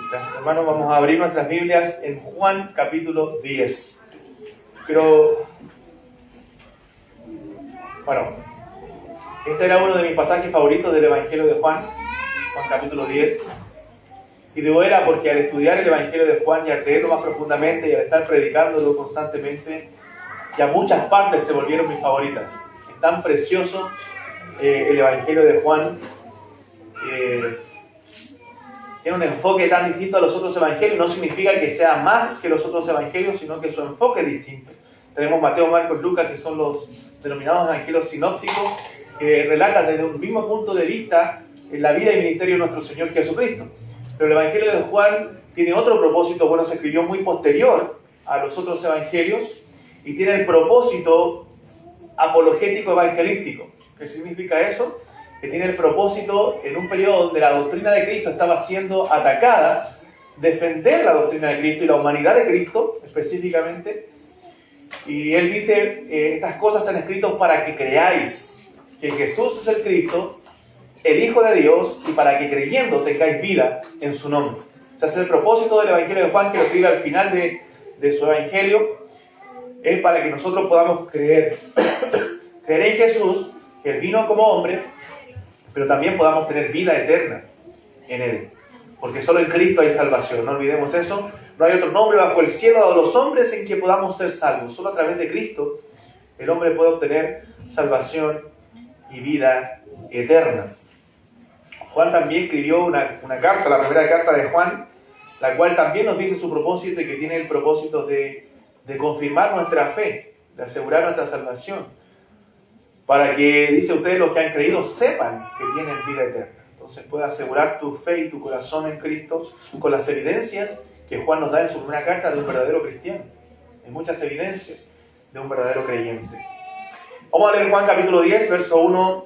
Gracias, hermanos. Vamos a abrir nuestras Biblias en Juan capítulo 10. Pero, bueno, este era uno de mis pasajes favoritos del Evangelio de Juan, Juan capítulo 10. Y digo era porque al estudiar el Evangelio de Juan y al leerlo más profundamente y al estar predicándolo constantemente, ya muchas partes se volvieron mis favoritas. Es tan precioso el Evangelio de Juan. Tiene un enfoque tan distinto a los otros evangelios. No significa que sea más que los otros evangelios, sino que su enfoque es distinto. Tenemos Mateo, Marcos, Lucas, que son los denominados evangelios sinópticos, que relatan desde un mismo punto de vista la vida y ministerio de nuestro Señor Jesucristo. Pero el Evangelio de Juan tiene otro propósito. Bueno, se escribió muy posterior a los otros evangelios y tiene el propósito apologético evangelístico. ¿Qué significa eso? Que tiene el propósito, en un periodo donde la doctrina de Cristo estaba siendo atacada, defender la doctrina de Cristo y la humanidad de Cristo específicamente. Y él dice, estas cosas se han escrito para que creáis que Jesús es el Cristo, el Hijo de Dios, y para que creyendo tengáis vida en su nombre. O sea, ese es el propósito del Evangelio de Juan, que lo escribe al final de su Evangelio, es para que nosotros podamos creer. Creer en Jesús, que Él vino como hombre, pero también podamos tener vida eterna en Él. Porque solo en Cristo hay salvación, no olvidemos eso. No hay otro nombre bajo el cielo dado a los hombres en que podamos ser salvos. Solo a través de Cristo el hombre puede obtener salvación y vida eterna. Juan también escribió una carta, la primera carta de Juan, la cual también nos dice su propósito y que tiene el propósito de confirmar nuestra fe, de asegurar nuestra salvación. Para que, dice ustedes, los que han creído sepan que tienen vida eterna. Entonces puede asegurar tu fe y tu corazón en Cristo con las evidencias que Juan nos da en su primera carta de un verdadero cristiano. Hay muchas evidencias de un verdadero creyente. Vamos a leer Juan capítulo 10, verso 1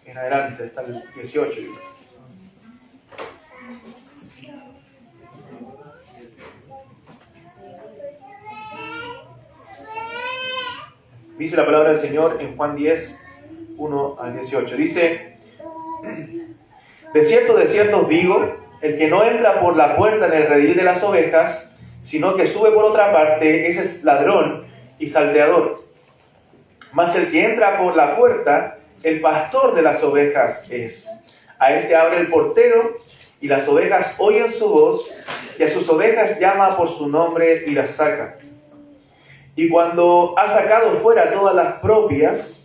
en adelante, hasta el 18. Dice la palabra del Señor en Juan 10, 1 al 18. Dice, de cierto os digo, el que no entra por la puerta en el redil de las ovejas, sino que sube por otra parte, ese es ladrón y salteador. Mas el que entra por la puerta, el pastor de las ovejas es. A este abre el portero, y las ovejas oyen su voz, y a sus ovejas llama por su nombre y las saca. Y cuando ha sacado fuera todas las propias,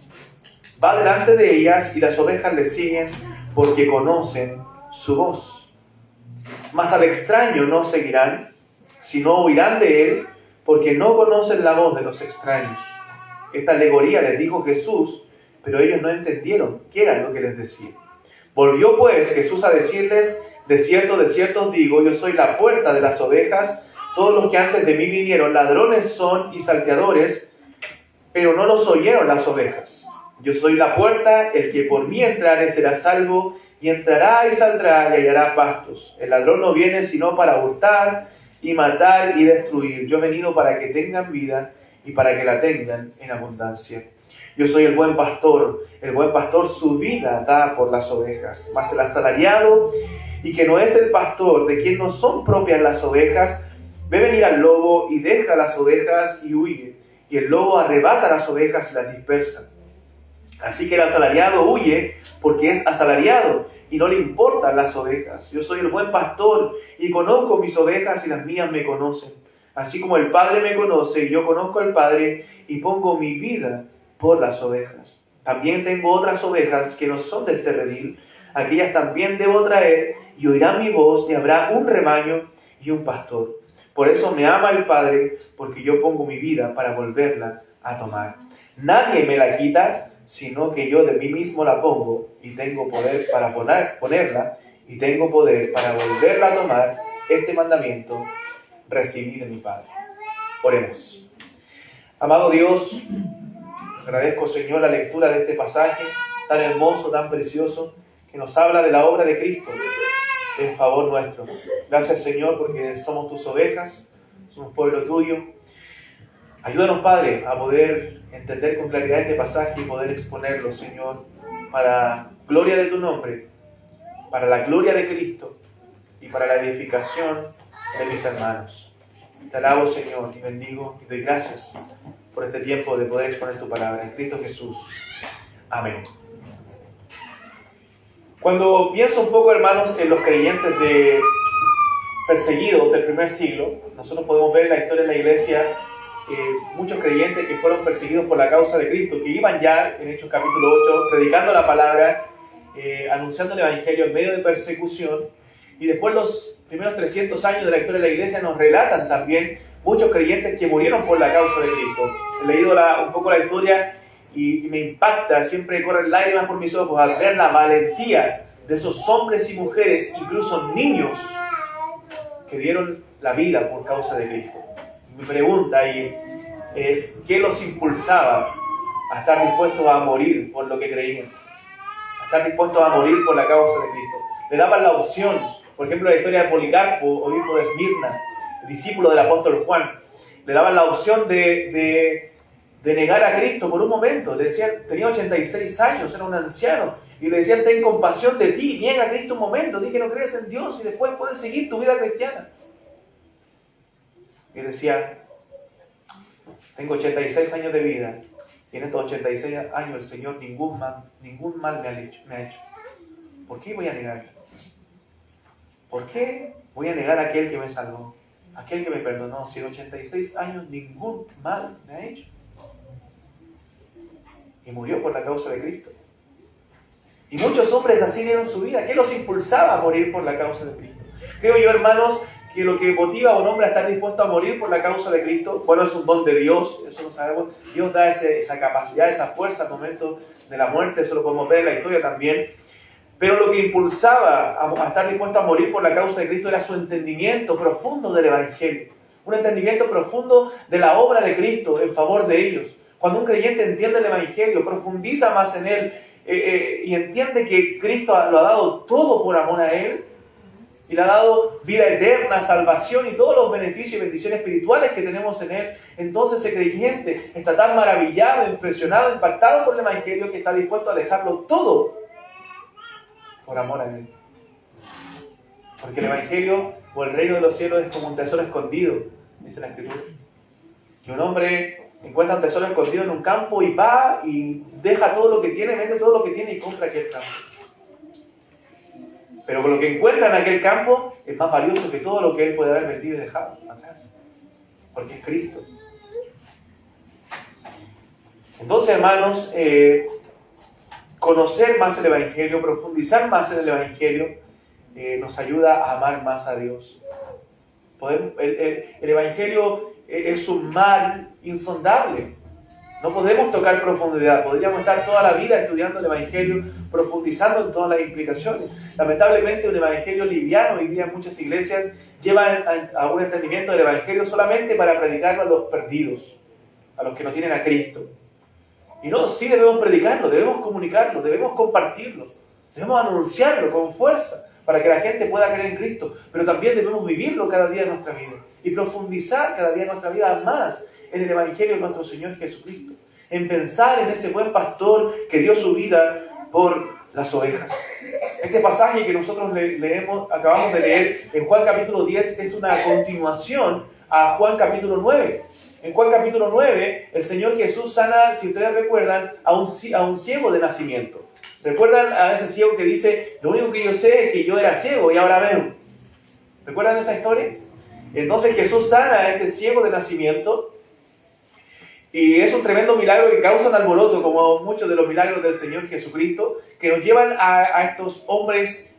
va delante de ellas y las ovejas le siguen porque conocen su voz. Mas al extraño no seguirán, sino huirán de él porque no conocen la voz de los extraños. Esta alegoría les dijo Jesús, pero ellos no entendieron qué era lo que les decía. Volvió pues Jesús a decirles, de cierto os digo, yo soy la puerta de las ovejas. Todos los que antes de mí vinieron, ladrones son y salteadores, pero no los oyeron las ovejas. Yo soy la puerta, el que por mí entrare será salvo, y entrará y saldrá y hallará pastos. El ladrón no viene sino para hurtar y matar y destruir. Yo he venido para que tengan vida y para que la tengan en abundancia. Yo soy el buen pastor su vida da por las ovejas. Mas el asalariado, y que no es el pastor, de quien no son propias las ovejas, ve venir al lobo y deja las ovejas y huye, y el lobo arrebata las ovejas y las dispersa. Así que el asalariado huye porque es asalariado y no le importan las ovejas. Yo soy el buen pastor y conozco mis ovejas y las mías me conocen. Así como el Padre me conoce y yo conozco al Padre y pongo mi vida por las ovejas. También tengo otras ovejas que no son de este redil. Aquellas también debo traer y oirán mi voz y habrá un rebaño y un pastor. Por eso me ama el Padre, porque yo pongo mi vida para volverla a tomar. Nadie me la quita, sino que yo de mí mismo la pongo, y tengo poder para ponerla, y tengo poder para volverla a tomar. Este mandamiento recibí de mi Padre. Oremos. Amado Dios, agradezco, Señor, la lectura de este pasaje tan hermoso, tan precioso, que nos habla de la obra de Cristo en favor nuestro. Gracias, Señor, porque somos tus ovejas, somos pueblo tuyo. Ayúdanos, Padre, a poder entender con claridad este pasaje y poder exponerlo, Señor, para gloria de tu nombre, para la gloria de Cristo y para la edificación de mis hermanos. Te alabo, Señor, y bendigo y doy gracias por este tiempo de poder exponer tu palabra. En Cristo Jesús. Amén. Cuando pienso un poco, hermanos, en los creyentes perseguidos del primer siglo, nosotros podemos ver en la historia de la iglesia muchos creyentes que fueron perseguidos por la causa de Cristo, que iban ya, en Hechos capítulo 8, predicando la palabra, anunciando el Evangelio en medio de persecución. Y después los primeros 300 años de la historia de la iglesia nos relatan también muchos creyentes que murieron por la causa de Cristo. He leído un poco la historia y me impacta, siempre corren lágrimas por mis ojos al ver la valentía de esos hombres y mujeres, incluso niños, que dieron la vida por causa de Cristo. Mi pregunta ahí es, ¿qué los impulsaba a estar dispuestos a morir por lo que creían? A estar dispuestos a morir por la causa de Cristo. Le daban la opción, por ejemplo, la historia de Policarpo, obispo de Esmirna, discípulo del apóstol Juan. Le daban la opción de negar a Cristo por un momento. Le decían, tenía 86 años, era un anciano, y le decían, ten compasión de ti, niega a Cristo un momento, di que no crees en Dios y después puedes seguir tu vida cristiana. Y decía, tengo 86 años de vida y en estos 86 años el Señor ningún mal me ha hecho. ¿Por qué voy a negar? ¿Por qué voy a negar a aquel que me salvó? Aquel que me perdonó. Si en 86 años ningún mal me ha hecho. Y murió por la causa de Cristo. Y muchos hombres así dieron su vida. ¿Qué los impulsaba a morir por la causa de Cristo? Creo yo, hermanos, que lo que motiva a un hombre a estar dispuesto a morir por la causa de Cristo, bueno, es un don de Dios, eso lo sabemos. Dios da esa capacidad, esa fuerza al momento de la muerte, eso lo podemos ver en la historia también. Pero lo que impulsaba a estar dispuesto a morir por la causa de Cristo era su entendimiento profundo del Evangelio. Un entendimiento profundo de la obra de Cristo en favor de ellos. Cuando un creyente entiende el Evangelio, profundiza más en él y entiende que Cristo lo ha dado todo por amor a él, y le ha dado vida eterna, salvación y todos los beneficios y bendiciones espirituales que tenemos en él, entonces ese creyente está tan maravillado, impresionado, impactado por el Evangelio que está dispuesto a dejarlo todo por amor a él. Porque el Evangelio o el reino de los cielos es como un tesoro escondido, dice la Escritura. Que un hombre encuentra un tesoro escondido en un campo y va y deja todo lo que tiene, vende todo lo que tiene y compra aquel campo. Pero con lo que encuentra en aquel campo es más valioso que todo lo que él puede haber vendido y dejado atrás. Porque es Cristo. Entonces, hermanos, conocer más el Evangelio, profundizar más en el Evangelio, nos ayuda a amar más a Dios. El Evangelio es un mar insondable. No podemos tocar profundidad. Podríamos estar toda la vida estudiando el Evangelio, profundizando en todas las implicaciones. Lamentablemente, un Evangelio liviano hoy día en muchas iglesias lleva a un entendimiento del Evangelio solamente para predicarlo a los perdidos, a los que no tienen a Cristo. Y no, sí debemos predicarlo, debemos comunicarlo, debemos compartirlo, debemos anunciarlo con fuerza para que la gente pueda creer en Cristo. Pero también debemos vivirlo cada día de nuestra vida y profundizar cada día de nuestra vida más en el Evangelio de nuestro Señor Jesucristo, en pensar en ese buen pastor que dio su vida por las ovejas. Este pasaje que nosotros acabamos de leer en Juan capítulo 10 es una continuación a Juan capítulo 9. En Juan capítulo 9, el Señor Jesús sana, si ustedes recuerdan, a un ciego de nacimiento. ¿Recuerdan a ese ciego que dice, lo único que yo sé es que yo era ciego y ahora veo? ¿Recuerdan esa historia? Entonces Jesús sana a este ciego de nacimiento. Y es un tremendo milagro que causa un alboroto, como muchos de los milagros del Señor Jesucristo, que nos llevan a estos hombres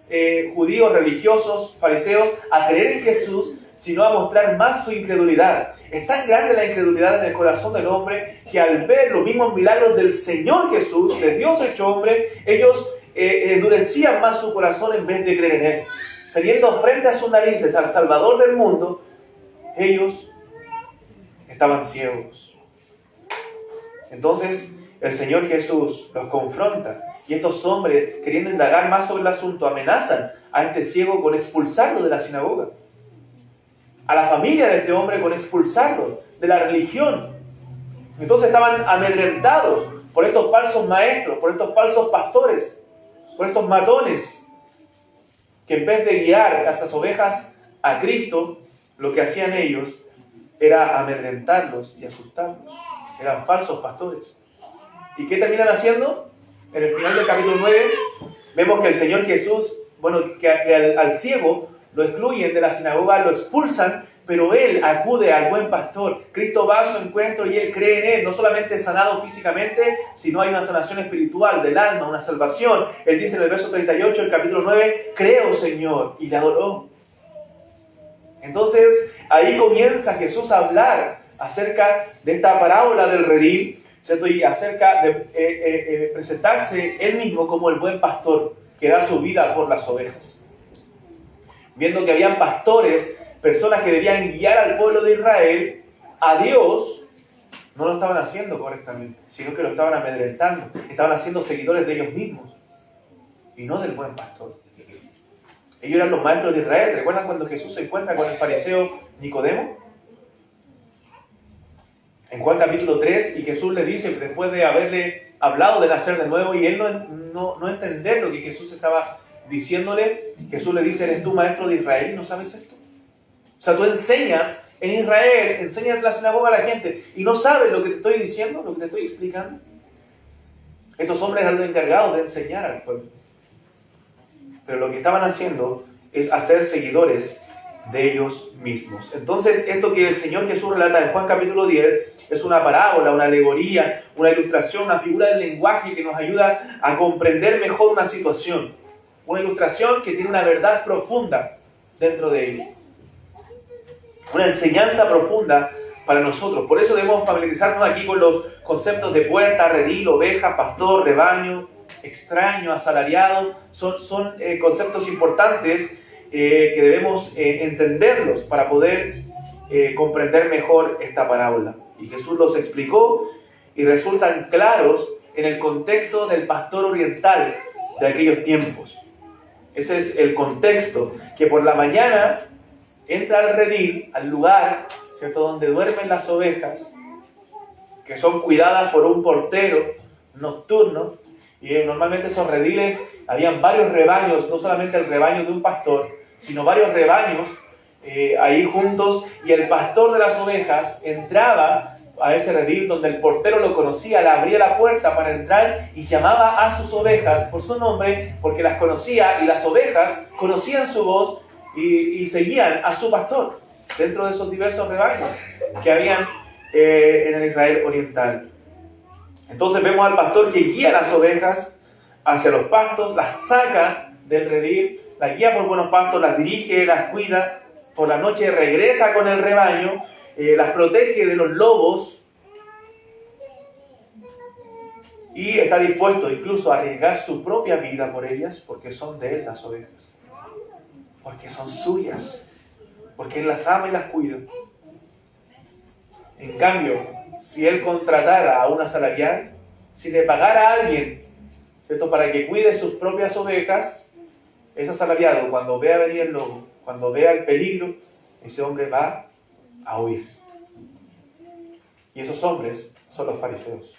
judíos, religiosos, fariseos, a creer en Jesús, sino a mostrar más su incredulidad. Es tan grande la incredulidad en el corazón del hombre, que al ver los mismos milagros del Señor Jesús, de Dios hecho hombre, ellos endurecían más su corazón en vez de creer en Él. Teniendo frente a sus narices al Salvador del mundo, ellos estaban ciegos. Entonces el Señor Jesús los confronta y estos hombres, queriendo indagar más sobre el asunto, amenazan a este ciego con expulsarlo de la sinagoga, a la familia de este hombre con expulsarlo de la religión. Entonces estaban amedrentados por estos falsos maestros, por estos falsos pastores, por estos matones. que en vez de guiar a esas ovejas a Cristo, lo que hacían ellos era amedrentarlos y asustarlos. Eran falsos pastores. ¿Y qué terminan haciendo? En el final del capítulo 9 vemos que el Señor Jesús, que al ciego lo excluyen de la sinagoga, lo expulsan, pero él acude al buen pastor. Cristo va a su encuentro y él cree en él. No solamente sanado físicamente, sino hay una sanación espiritual del alma, una salvación. Él dice en el verso 38 del capítulo 9, creo, Señor, y le adoró. Entonces, ahí comienza Jesús a hablar acerca de esta parábola del redil, ¿cierto? Y acerca de presentarse él mismo como el buen pastor que da su vida por las ovejas. Viendo que habían pastores, personas que debían guiar al pueblo de Israel a Dios, no lo estaban haciendo correctamente, sino que lo estaban amedrentando, estaban haciendo seguidores de ellos mismos y no del buen pastor. Ellos eran los maestros de Israel. ¿Recuerdan cuando Jesús se encuentra con el fariseo Nicodemo? En Juan capítulo 3, y Jesús le dice, después de haberle hablado de nacer de nuevo, y él no entender lo que Jesús estaba diciéndole, Jesús le dice, ¿eres tú maestro de Israel y no sabes esto? O sea, tú enseñas en Israel, enseñas en la sinagoga a la gente, y no sabes lo que te estoy diciendo, lo que te estoy explicando. Estos hombres eran los encargados de enseñar al pueblo. Pero lo que estaban haciendo es hacer seguidores de ellos mismos. Entonces, esto que el Señor Jesús relata en Juan capítulo 10 es una parábola, una alegoría, una ilustración, una figura del lenguaje que nos ayuda a comprender mejor una situación. Una ilustración que tiene una verdad profunda dentro de ella. Una enseñanza profunda para nosotros. Por eso debemos familiarizarnos aquí con los conceptos de puerta, redil, oveja, pastor, rebaño, extraño, asalariado. Son conceptos importantes que debemos entenderlos para poder comprender mejor esta parábola. Y Jesús los explicó y resultan claros en el contexto del pastor oriental de aquellos tiempos. Ese es el contexto, que por la mañana entra al redil, al lugar, ¿cierto?, donde duermen las ovejas, que son cuidadas por un portero nocturno. Y normalmente esos rediles, habían varios rebaños, no solamente el rebaño de un pastor, sino varios rebaños ahí juntos, y el pastor de las ovejas entraba a ese redil donde el portero lo conocía, le abría la puerta para entrar y llamaba a sus ovejas por su nombre, porque las conocía, y las ovejas conocían su voz y seguían a su pastor dentro de esos diversos rebaños que habían en el Israel oriental. Entonces vemos al pastor que guía a las ovejas hacia los pastos, las saca del redil, las guía por buenos pastos, las dirige, las cuida. Por la noche regresa con el rebaño, las protege de los lobos y está dispuesto incluso a arriesgar su propia vida por ellas, porque son de él las ovejas, porque son suyas, porque él las ama y las cuida. En cambio, si él contratara a un asalariado, si le pagara a alguien, ¿cierto?, para que cuide sus propias ovejas, ese asalariado, cuando vea venir el lobo, cuando vea el peligro, ese hombre va a huir. Y esos hombres son los fariseos.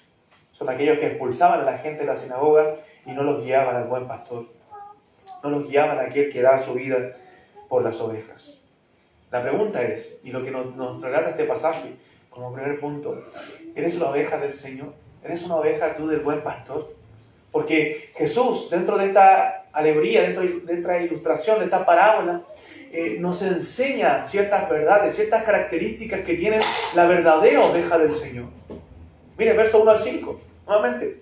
Son aquellos que expulsaban a la gente de la sinagoga y no los guiaban al buen pastor. No los guiaban a aquel que da su vida por las ovejas. La pregunta es, y lo que nos relata este pasaje, como primer punto, ¿eres una oveja del Señor? ¿Eres una oveja tú del buen pastor? Porque Jesús, dentro de esta alegoría, dentro de esta ilustración, de esta parábola, nos enseña ciertas verdades, ciertas características que tiene la verdadera oveja del Señor. Mire, verso 1 al 5, nuevamente.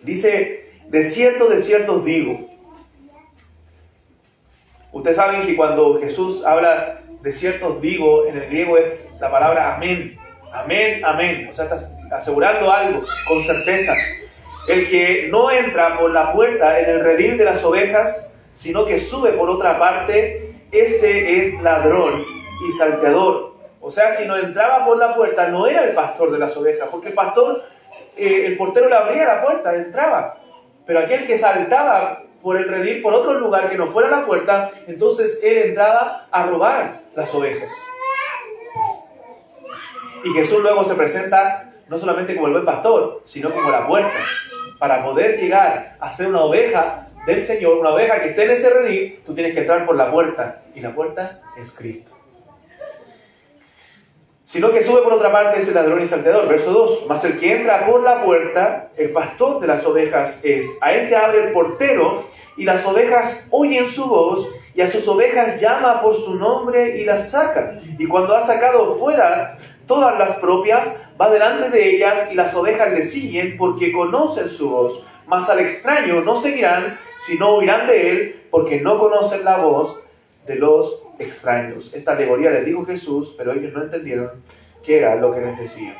Dice, de cierto os digo. Ustedes saben que cuando Jesús habla de cierto os digo, en el griego es la palabra amén. Amén, amén. O sea, está asegurando algo con certeza. El que no entra por la puerta en el redil de las ovejas, sino que sube por otra parte, ese es ladrón y salteador. O sea, si no entraba por la puerta, no era el pastor de las ovejas, porque el pastor, el portero le abría la puerta, entraba. Pero aquel que saltaba por el redil, por otro lugar que no fuera la puerta, entonces él entraba a robar las ovejas. Y Jesús luego se presenta no solamente como el buen pastor, sino como la puerta, Para poder llegar a ser una oveja del Señor, una oveja que esté en ese redil, tú tienes que entrar por la puerta, y la puerta es Cristo. Sino que sube por otra parte ese ladrón y salteador. Verso 2. Mas el que entra por la puerta, el pastor de las ovejas es. A él te abre el portero, y las ovejas oyen su voz, y a sus ovejas llama por su nombre y las saca. Y cuando ha sacado fuera todas las propias, va delante de ellas, y las ovejas le siguen porque conocen su voz. Mas al extraño no seguirán, sino huirán de él, porque no conocen la voz de los extraños. Esta alegoría les dijo Jesús, pero ellos no entendieron qué era lo que les decía.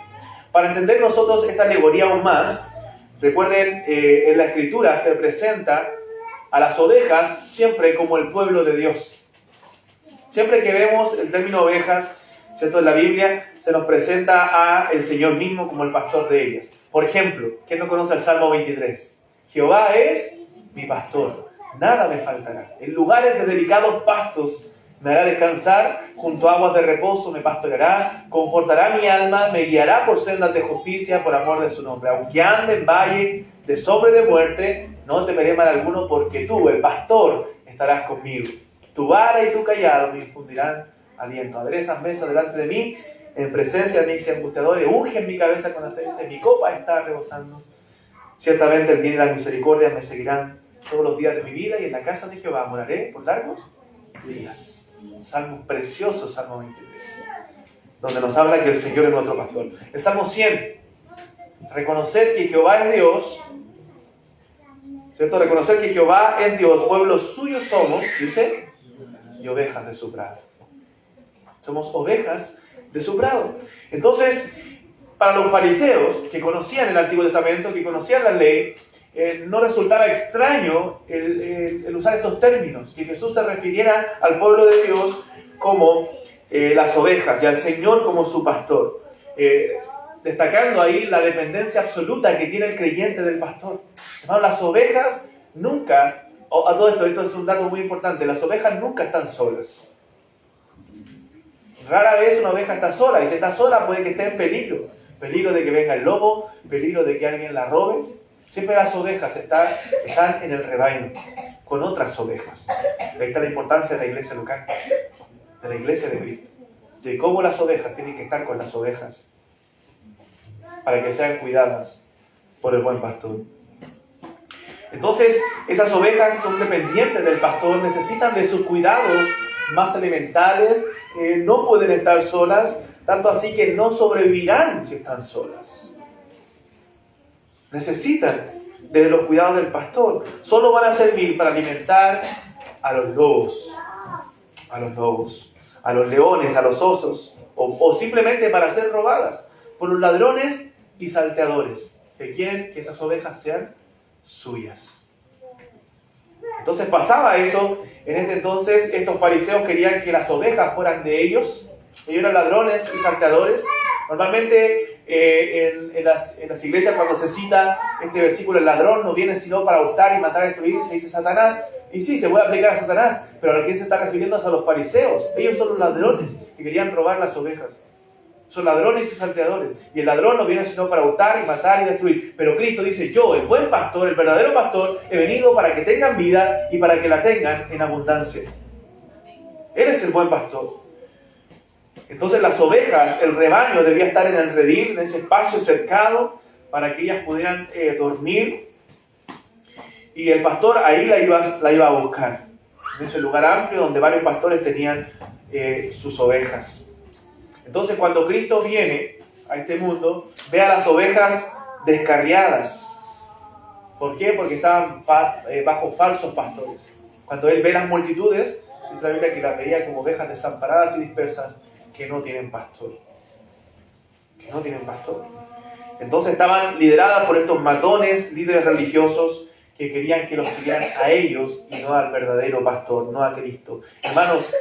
Para entender nosotros esta alegoría aún más, recuerden, en la Escritura se presenta a las ovejas siempre como el pueblo de Dios. Siempre que vemos el término ovejas, ¿cierto?, en la Biblia, se nos presenta a el Señor mismo como el pastor de ellas. Por ejemplo, ¿quién no conoce el Salmo 23? Jehová es mi pastor, nada me faltará. En lugares de delicados pastos me hará descansar, junto a aguas de reposo me pastoreará, confortará mi alma, me guiará por sendas de justicia por amor de su nombre. Aunque ande en valle de sombra y de muerte, no temeré mal alguno, porque tú, el pastor, estarás conmigo. Tu vara y tu callado me infundirán aliento. Aderezas mesa delante de mí, en presencia de mis angustiadores, ungen mi cabeza con aceite, mi copa está rebosando. Ciertamente el bien y la misericordia me seguirán todos los días de mi vida, y en la casa de Jehová moraré por largos días. Salmo precioso, Salmo 23, donde nos habla que el Señor es nuestro pastor. El Salmo 100, reconocer que Jehová es Dios, ¿cierto? Reconocer que Jehová es Dios, pueblo suyo somos, dice, y ovejas de su prado. Somos ovejas de su prado. Entonces, para los fariseos que conocían el Antiguo Testamento, que conocían la ley, no resultaba extraño el usar estos términos, que Jesús se refiriera al pueblo de Dios como las ovejas y al Señor como su pastor, destacando ahí la dependencia absoluta que tiene el creyente del pastor. Hermano, las ovejas nunca, a todo esto es un dato muy importante, las ovejas nunca están solas. Rara vez una oveja está sola, y si está sola puede que esté en peligro de que venga el lobo, peligro de que alguien la robe. Siempre las ovejas están en el rebaño, con otras ovejas. Ahí está la importancia de la iglesia local, de la iglesia de Cristo, de cómo las ovejas tienen que estar con las ovejas, para que sean cuidadas por el buen pastor. Entonces, esas ovejas son dependientes del pastor, necesitan de sus cuidados más elementales, no pueden estar solas, tanto así que no sobrevivirán si están solas. Necesitan de los cuidados del pastor. Solo van a servir para alimentar a los lobos, a los leones, a los osos, o simplemente para ser robadas por los ladrones y salteadores que quieren que esas ovejas sean suyas. Entonces pasaba eso. En este entonces estos fariseos querían que las ovejas fueran de ellos. Ellos eran ladrones y salteadores. Normalmente en las iglesias, cuando se cita este versículo, el ladrón no viene sino para hurtar y matar y destruir, se dice Satanás. Y sí, se puede aplicar a Satanás, pero a quién se está refiriendo es a los fariseos. Ellos son los ladrones que querían robar las ovejas. Son ladrones y salteadores. Y el ladrón no viene sino para hurtar y matar y destruir. Pero Cristo dice, yo, el buen pastor, el verdadero pastor, he venido para que tengan vida y para que la tengan en abundancia. Él es el buen pastor. Entonces las ovejas, el rebaño debía estar en el redil, en ese espacio cercado, para que ellas pudieran dormir. Y el pastor ahí la iba a buscar, en ese lugar amplio donde varios pastores tenían sus ovejas. Entonces cuando Cristo viene a este mundo, ve a las ovejas descarriadas. ¿Por qué? Porque estaban bajo falsos pastores. Cuando Él ve las multitudes, dice la Biblia que las veía como ovejas desamparadas y dispersas, que no tienen pastor. Entonces estaban lideradas por estos matones, líderes religiosos, que querían que los siguieran a ellos y no al verdadero pastor, no a Cristo. Hermanos,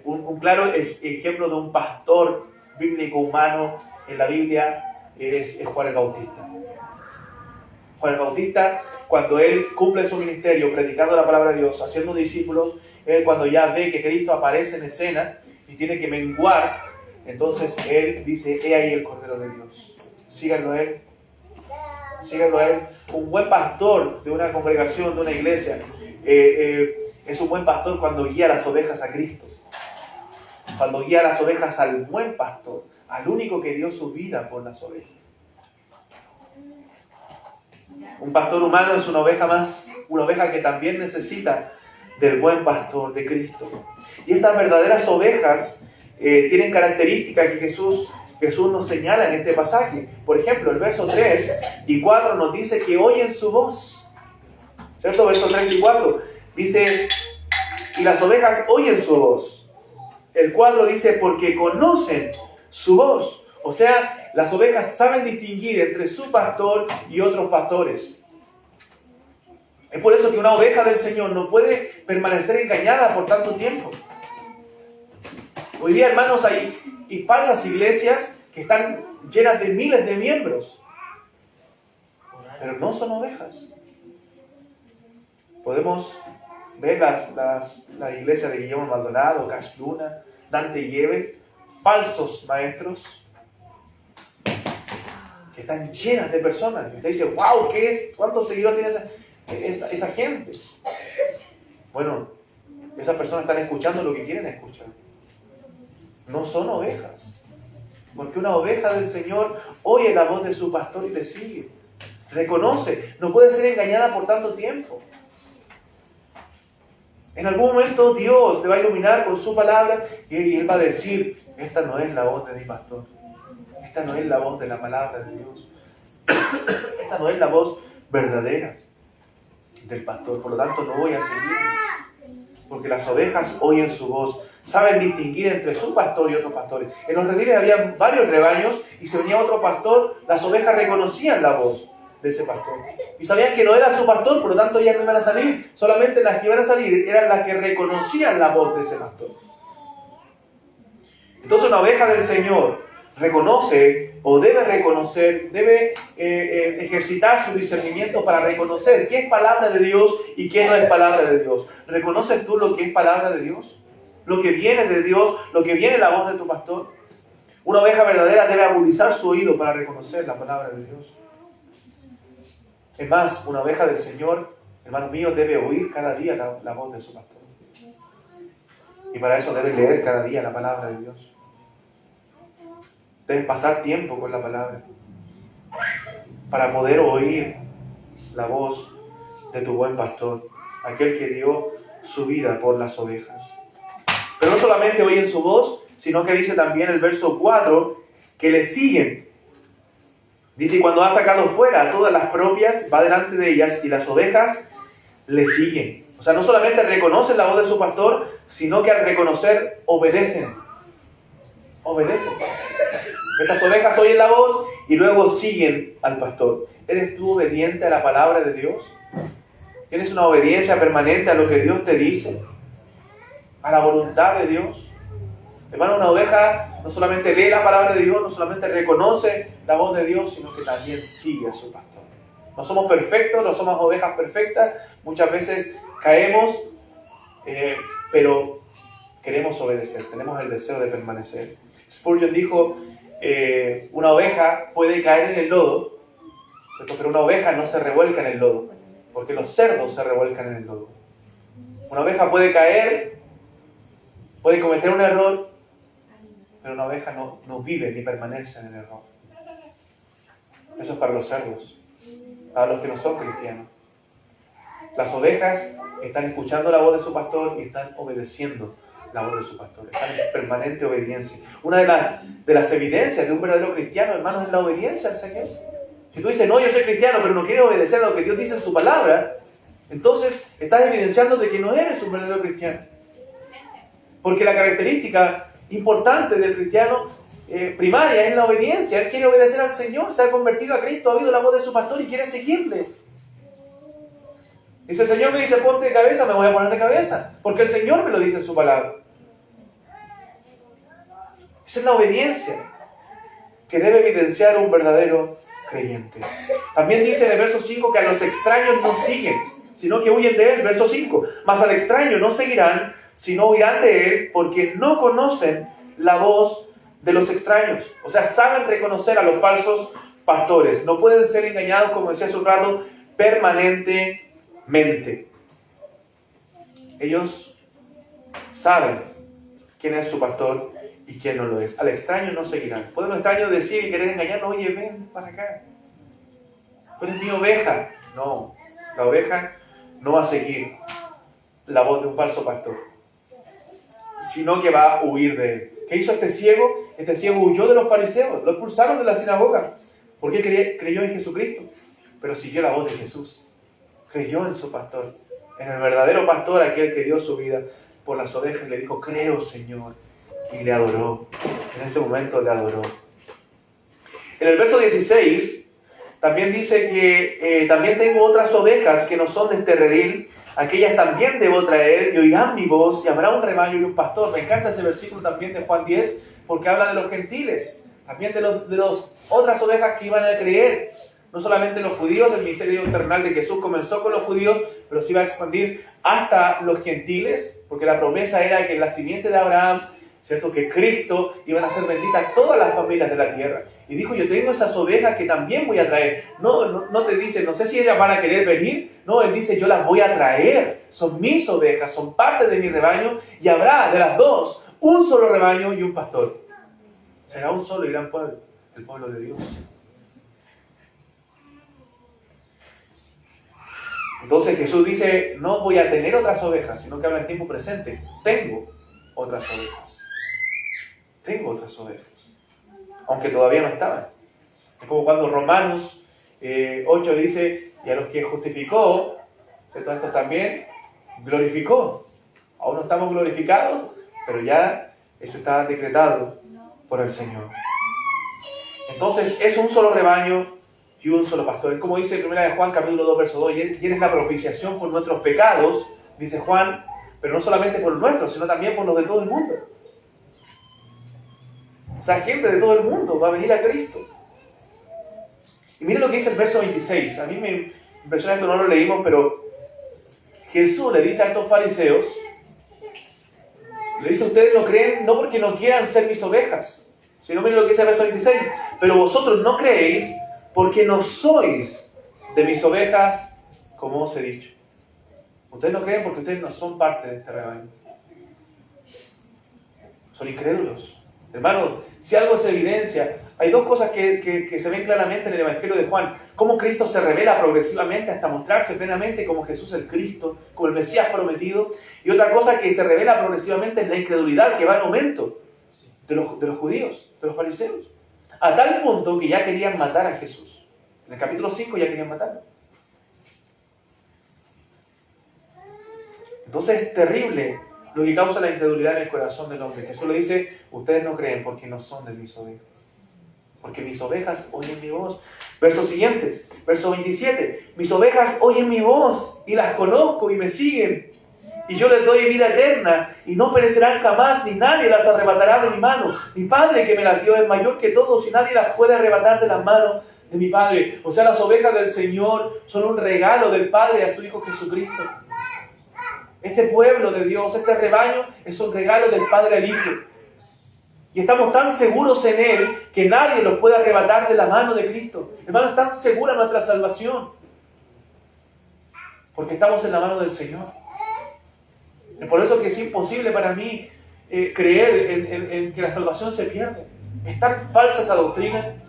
un claro ejemplo de un pastor bíblico humano en la Biblia es Juan el Bautista. Juan el Bautista, cuando él cumple su ministerio predicando la palabra de Dios, haciendo discípulos, él cuando ya ve que Cristo aparece en escena y tiene que menguar, entonces él dice, he ahí el Cordero de Dios, síganlo a él. síguelo a Él. Un buen pastor de una congregación, de una iglesia, es un buen pastor cuando guía a las ovejas a Cristo. Cuando guía a las ovejas al buen pastor, al único que dio su vida por las ovejas. Un pastor humano es una oveja más, una oveja que también necesita del buen pastor, de Cristo. Y estas verdaderas ovejas tienen características que Jesús nos señala en este pasaje. Por ejemplo, el verso 3 y 4 nos dice que oyen su voz. ¿Cierto? Verso 3 y 4 dice, y las ovejas oyen su voz. El 4 dice, porque conocen su voz. O sea, las ovejas saben distinguir entre su pastor y otros pastores. Es por eso que una oveja del Señor no puede permanecer engañada por tanto tiempo. Hoy día, hermanos, hay falsas iglesias que están llenas de miles de miembros, pero no son ovejas. Podemos ver las iglesias de Guillermo Maldonado, Cash Luna, Dante Yeve, falsos maestros que están llenas de personas. Y usted dice, wow, ¿qué es? ¿Cuántos seguidores tiene esa gente? Bueno, esas personas están escuchando lo que quieren escuchar. No son ovejas. Porque una oveja del Señor oye la voz de su pastor y le sigue. Reconoce. No puede ser engañada por tanto tiempo. En algún momento Dios te va a iluminar con su palabra y Él va a decir, esta no es la voz de mi pastor. Esta no es la voz de la palabra de Dios. Esta no es la voz verdadera del pastor. Por lo tanto, no voy a seguir. Porque las ovejas oyen su voz. Saben distinguir entre su pastor y otros pastores. En los rediles había varios rebaños y si venía otro pastor, las ovejas reconocían la voz de ese pastor. Y sabían que no era su pastor, por lo tanto ellas no iban a salir. Solamente las que iban a salir eran las que reconocían la voz de ese pastor. Entonces una oveja del Señor reconoce o debe reconocer, debe ejercitar su discernimiento para reconocer qué es palabra de Dios y qué no es palabra de Dios. ¿Reconoces tú lo que es palabra de Dios? Lo que viene de Dios, lo que viene de la voz de tu pastor. Una oveja verdadera debe agudizar su oído para reconocer la palabra de Dios. Es más, una oveja del Señor, hermanos míos, debe oír cada día la voz de su pastor. Y para eso debe leer cada día la palabra de Dios. Debes pasar tiempo con la palabra para poder oír la voz de tu buen pastor, aquel que dio su vida por las ovejas. Pero no solamente oyen su voz, sino que dice también el verso 4 que le siguen. Dice, cuando ha sacado fuera a todas las propias, va delante de ellas y las ovejas le siguen. O sea, no solamente reconocen la voz de su pastor, sino que al reconocer obedecen. Obedecen. Estas ovejas oyen la voz y luego siguen al pastor. ¿Eres tú obediente a la palabra de Dios? ¿Tienes una obediencia permanente a lo que Dios te dice? ¿A la voluntad de Dios? Hermano, una oveja no solamente lee la palabra de Dios, no solamente reconoce la voz de Dios, sino que también sigue a su pastor. No somos perfectos, no somos ovejas perfectas. Muchas veces caemos, pero queremos obedecer, tenemos el deseo de permanecer. Spurgeon dijo, una oveja puede caer en el lodo, pero una oveja no se revuelca en el lodo, porque los cerdos se revuelcan en el lodo. Una oveja puede caer, puede cometer un error, pero una oveja no vive ni permanece en el error. Eso es para los cerdos, para los que no son cristianos. Las ovejas están escuchando la voz de su pastor y están obedeciendo la voz de su pastor. Están en permanente obediencia. Una de las evidencias de un verdadero cristiano, hermanos, es la obediencia al Señor. Si tú dices, no, yo soy cristiano, pero no quieres obedecer a lo que Dios dice en su palabra, entonces estás evidenciando de que no eres un verdadero cristiano. Porque la característica importante del cristiano primaria es la obediencia. Él quiere obedecer al Señor, se ha convertido a Cristo, ha oído la voz de su pastor y quiere seguirle. Y si el Señor me dice ponte de cabeza, me voy a poner de cabeza, porque el Señor me lo dice en su palabra. Esa es la obediencia que debe evidenciar un verdadero creyente. También dice en el verso 5 que a los extraños no siguen, sino que huyen de él. Verso 5, mas al extraño no seguirán, sino huirán de él, porque no conocen la voz de los extraños. O sea, saben reconocer a los falsos pastores. No pueden ser engañados, como decía hace un rato, permanentemente. Ellos saben quién es su pastor y quién no lo es. Al extraño no seguirán. Puede un extraño decir y querer engañarnos, oye, ven para acá. Tú eres mi oveja. No, la oveja no va a seguir la voz de un falso pastor, sino que va a huir de él. ¿Qué hizo este ciego? Este ciego huyó de los fariseos, lo expulsaron de la sinagoga, porque creyó en Jesucristo, pero siguió la voz de Jesús, creyó en su pastor, en el verdadero pastor, aquel que dio su vida por las ovejas, le dijo, creo, Señor, y le adoró. En ese momento le adoró. En el verso 16 también dice que también tengo otras ovejas que no son de este redil, aquellas también debo traer y oirán mi voz y habrá un rebaño y un pastor. Me encanta ese versículo también de Juan 10 porque habla de los gentiles, también de los otras ovejas que iban a creer. No solamente los judíos, el ministerio terrenal de Jesús comenzó con los judíos, pero se iba a expandir hasta los gentiles, porque la promesa era que en la simiente de Abraham, ¿cierto?, que Cristo iban a ser benditas todas las familias de la tierra. Y dijo, yo tengo estas ovejas que también voy a traer. No te dice, no sé si ellas van a querer venir. No, él dice, yo las voy a traer. Son mis ovejas, son parte de mi rebaño. Y habrá de las dos un solo rebaño y un pastor. Será un solo y gran pueblo, el pueblo de Dios. Entonces Jesús dice, no voy a tener otras ovejas, sino que habla en tiempo presente. Tengo otras ovejas. Tengo otras ovejas. Aunque todavía no estaban. Es como cuando Romanos 8 dice, y a los que justificó, ¿cierto?, estos también glorificó. Aún no estamos glorificados, pero ya eso está decretado por el Señor. Entonces es un solo rebaño y un solo pastor. Es como dice en 1 de Juan capítulo 2 verso 2, y eres la propiciación por nuestros pecados, dice Juan, pero no solamente por los nuestros, sino también por los de todo el mundo. O sea, gente de todo el mundo va a venir a Cristo. Y miren lo que dice el verso 26. A mí me impresiona esto, no lo leímos, pero Jesús le dice a estos fariseos, le dice, ustedes no creen, no porque no quieran ser mis ovejas, sino miren lo que dice el verso 26. Pero vosotros no creéis porque no sois de mis ovejas, como os he dicho. Ustedes no creen porque ustedes no son parte de este rebaño. Son incrédulos. Hermano, si algo es evidencia, hay dos cosas que se ven claramente en el Evangelio de Juan. Cómo Cristo se revela progresivamente hasta mostrarse plenamente como Jesús el Cristo, como el Mesías prometido. Y otra cosa que se revela progresivamente es la incredulidad que va en aumento de los judíos, de los fariseos. A tal punto que ya querían matar a Jesús. En el capítulo 5 ya querían matarlo. Entonces es terrible lo que causa la incredulidad en el corazón del hombre. Jesús le dice, ustedes no creen porque no son de mis ovejas. Porque mis ovejas oyen mi voz. Verso siguiente, verso 27. Mis ovejas oyen mi voz y las conozco y me siguen. Y yo les doy vida eterna y no perecerán jamás, ni nadie las arrebatará de mi mano. Mi Padre que me las dio es mayor que todos y nadie las puede arrebatar de las manos de mi Padre. O sea, las ovejas del Señor son un regalo del Padre a su Hijo Jesucristo. Este pueblo de Dios, este rebaño, es un regalo del Padre al Hijo. Y estamos tan seguros en Él que nadie los puede arrebatar de la mano de Cristo. Hermanos, es tan segura nuestra salvación. Porque estamos en la mano del Señor. Es por eso que es imposible para mí creer en que la salvación se pierde. Es tan falsa esa doctrina.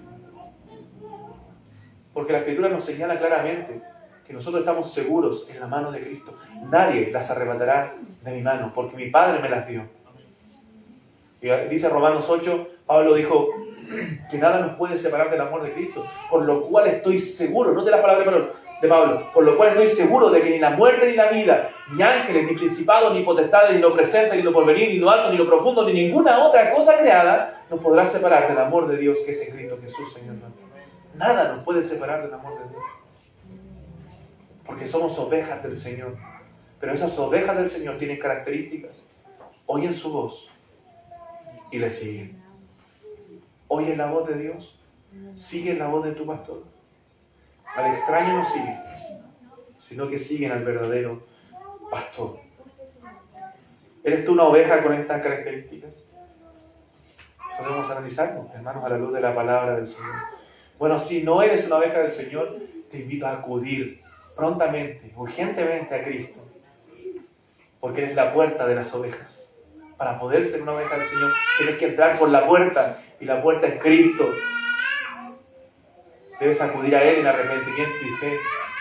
Porque la Escritura nos señala claramente que nosotros estamos seguros en la mano de Cristo. Nadie las arrebatará de mi mano, porque mi Padre me las dio. Y dice Romanos 8, Pablo dijo que nada nos puede separar del amor de Cristo, por lo cual estoy seguro, no de las palabras de Pablo, por lo cual estoy seguro de que ni la muerte ni la vida, ni ángeles, ni principados, ni potestades, ni lo presente, ni lo porvenir, ni lo alto, ni lo profundo, ni ninguna otra cosa creada nos podrá separar del amor de Dios que es en Cristo Jesús, Señor nuestro. Nada nos puede separar del amor de Dios. Porque somos ovejas del Señor. Pero esas ovejas del Señor tienen características. Oyen su voz y le siguen. Oyen la voz de Dios, siguen la voz de tu pastor. Al extraño no siguen, sino que siguen al verdadero pastor. ¿Eres tú una oveja con estas características? Eso debemos analizarnos, hermanos, a la luz de la palabra del Señor. Bueno, si no eres una oveja del Señor, te invito a acudir prontamente, urgentemente a Cristo, porque eres la puerta de las ovejas. Para poder ser una oveja del Señor, tienes que entrar por la puerta, y la puerta es Cristo. Debes acudir a Él en arrepentimiento y fe.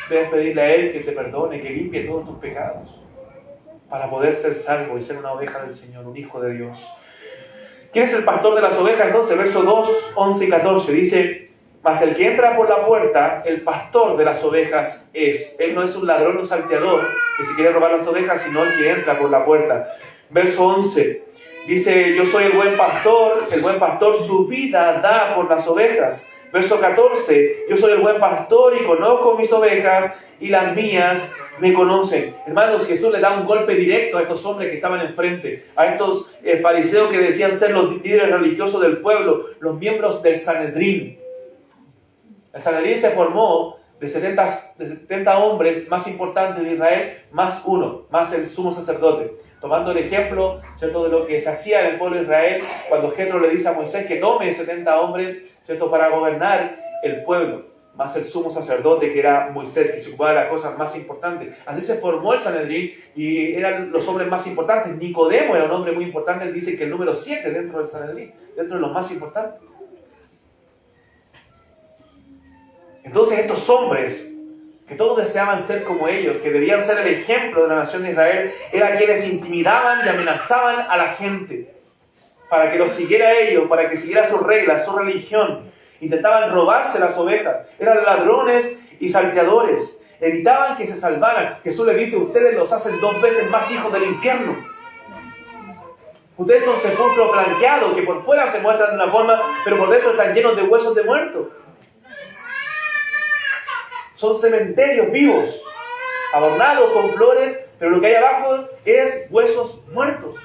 Debes pedirle a Él que te perdone, que limpie todos tus pecados, para poder ser salvo y ser una oveja del Señor, un hijo de Dios. ¿Quién es el pastor de las ovejas? Entonces, versos 2, 11 y 14 dice: mas el que entra por la puerta, el pastor de las ovejas es. Él no es un ladrón o salteador que se quiere robar las ovejas, sino el que entra por la puerta. Verso 11 dice: yo soy el buen pastor su vida da por las ovejas. Verso 14: yo soy el buen pastor y conozco mis ovejas y las mías me conocen. Hermanos, Jesús le da un golpe directo a estos hombres que estaban enfrente, a estos fariseos que decían ser los líderes religiosos del pueblo, los miembros del Sanedrín. El Sanedrín se formó de 70 hombres más importantes de Israel, más uno, más el sumo sacerdote. Tomando el ejemplo, ¿cierto?, de lo que se hacía en el pueblo de Israel cuando Jetro le dice a Moisés que tome 70 hombres, ¿cierto?, para gobernar el pueblo, más el sumo sacerdote que era Moisés, que se ocupaba de las cosas más importantes. Así se formó el Sanedrín y eran los hombres más importantes. Nicodemo era un hombre muy importante, dice que el número 7 dentro del Sanedrín, dentro de los más importantes. Entonces estos hombres, que todos deseaban ser como ellos, que debían ser el ejemplo de la nación de Israel, eran quienes intimidaban y amenazaban a la gente para que los siguiera a ellos, para que siguiera sus reglas, su religión. Intentaban robarse las ovejas, eran ladrones y salteadores, evitaban que se salvaran. Jesús le dice: ustedes los hacen 2 veces más hijos del infierno. Ustedes son sepulcro blanqueado, que por fuera se muestran de una forma, pero por dentro están llenos de huesos de muertos. Son cementerios vivos, adornados con flores, pero lo que hay abajo es huesos muertos.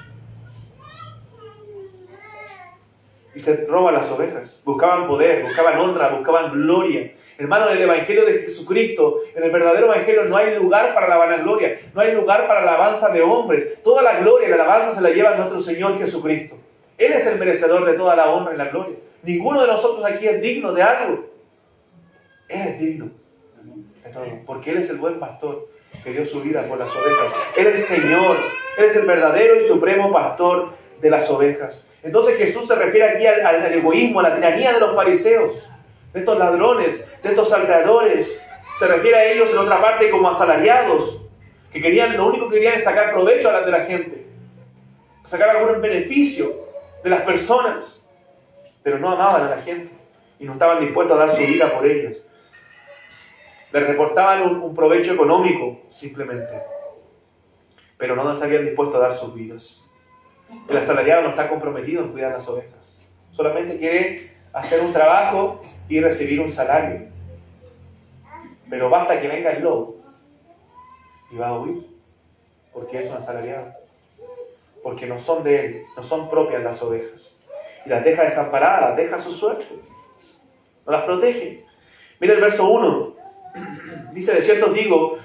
Y se roban las ovejas. Buscaban poder, buscaban honra, buscaban gloria. Hermano, en el Evangelio de Jesucristo, en el verdadero Evangelio, no hay lugar para la vanagloria, no hay lugar para la alabanza de hombres. Toda la gloria y la alabanza se la lleva nuestro Señor Jesucristo. Él es el merecedor de toda la honra y la gloria. Ninguno de nosotros aquí es digno de algo. Él es digno. Porque Él es el buen pastor que dio su vida por las ovejas. Él es Señor, Él es el verdadero y supremo pastor de las ovejas. Entonces Jesús se refiere aquí al egoísmo, a la tiranía de los fariseos, de estos ladrones, de estos salteadores. Se refiere a ellos en otra parte como asalariados, que lo único que querían es sacar provecho de la gente, sacar algún beneficio de las personas, pero no amaban a la gente y no estaban dispuestos a dar su vida por ellas. Les reportaban un provecho económico, simplemente, pero no estarían dispuestos a dar sus vidas. El asalariado no está comprometido en cuidar las ovejas. Solamente quiere hacer un trabajo y recibir un salario. Pero basta que venga el lobo y va a huir, porque es un asalariado. Porque no son de él, no son propias las ovejas. Y las deja desamparadas, las deja a su suerte. No las protege. Mira el verso 1. Dice: de cierto os digo,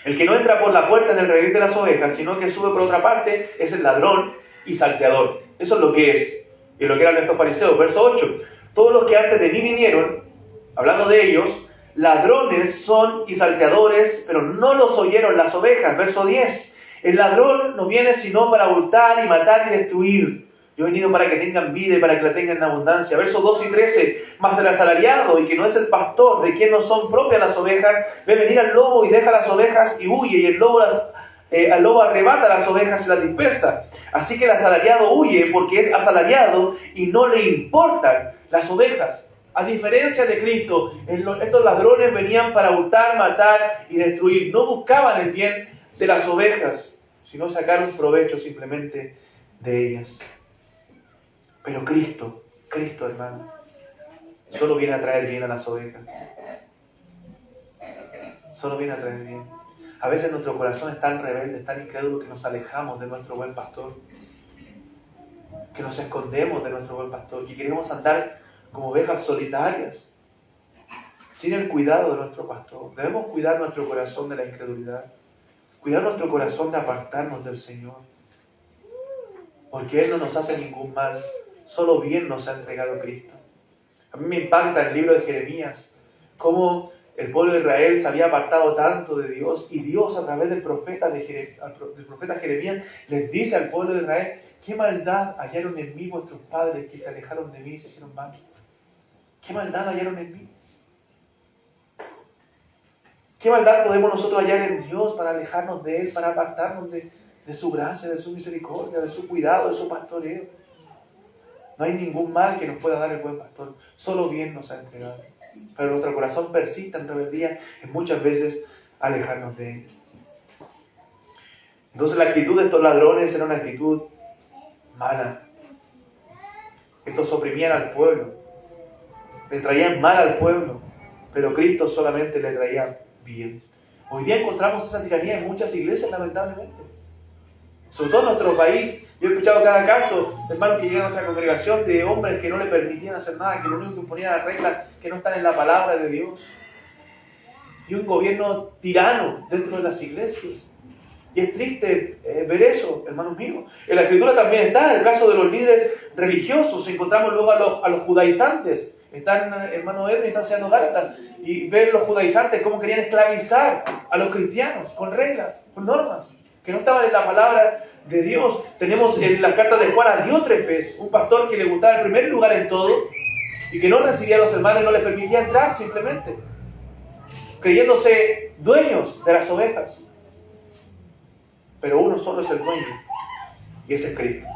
el que no entra por la puerta en el redil de las ovejas, sino que sube por otra parte, es el ladrón y salteador. Eso es lo que es, y lo que eran estos fariseos. Verso 8. Todos los que antes de mí vinieron, hablando de ellos, ladrones son y salteadores, pero no los oyeron las ovejas. Verso 10. El ladrón no viene sino para hurtar y matar y destruir. Yo he venido para que tengan vida y para que la tengan en abundancia. Versos 12 y 13. Mas el asalariado, y que no es el pastor, de quien no son propias las ovejas, ve venir al lobo y deja las ovejas y huye, y el lobo al lobo arrebata las ovejas y las dispersa. Así que el asalariado huye porque es asalariado y no le importan las ovejas. A diferencia de Cristo, estos ladrones venían para hurtar, matar y destruir. No buscaban el bien de las ovejas, sino sacar un provecho simplemente de ellas. Pero Cristo, hermano, solo viene a traer bien a las ovejas. Solo viene a traer bien. A veces nuestro corazón es tan rebelde, tan incrédulo, que nos alejamos de nuestro buen pastor, que nos escondemos de nuestro buen pastor, que queremos andar como ovejas solitarias, sin el cuidado de nuestro pastor. Debemos cuidar nuestro corazón de la incredulidad, cuidar nuestro corazón de apartarnos del Señor, porque Él no nos hace ningún mal, solo bien nos ha entregado Cristo. A mí me impacta el libro de Jeremías, cómo el pueblo de Israel se había apartado tanto de Dios, y Dios a través del profeta Jeremías les dice al pueblo de Israel: ¿qué maldad hallaron en mí vuestros padres que se alejaron de mí y se hicieron mal? ¿Qué maldad hallaron en mí? ¿Qué maldad podemos nosotros hallar en Dios para alejarnos de Él, para apartarnos de su gracia, de su misericordia, de su cuidado, de su pastoreo? No hay ningún mal que nos pueda dar el buen pastor, solo bien nos ha entregado. Pero nuestro corazón persiste en rebeldía en muchas veces alejarnos de Él. Entonces la actitud de estos ladrones era una actitud mala. Estos oprimían al pueblo, le traían mal al pueblo, pero Cristo solamente le traía bien. Hoy día encontramos esa tiranía en muchas iglesias, lamentablemente. Sobre todo en nuestro país. Yo he escuchado cada caso, hermanos, que llegan a nuestra congregación, de hombres que no le permitían hacer nada, que lo único que imponían eran reglas que no están en la palabra de Dios. Y un gobierno tirano dentro de las iglesias. Y es triste ver eso, hermanos míos. En la Escritura también está, en el caso de los líderes religiosos, encontramos luego a los judaizantes. Están, hermano Edwin, están enseñando Gálatas, y ven los judaizantes cómo querían esclavizar a los cristianos con reglas, con normas que no estaban en la palabra de Dios. Tenemos en la carta de Juan a Diótrefes, un pastor que le gustaba el primer lugar en todo y que no recibía a los hermanos y no les permitía entrar simplemente, creyéndose dueños de las ovejas. Pero uno solo es el dueño, y ese es Cristo.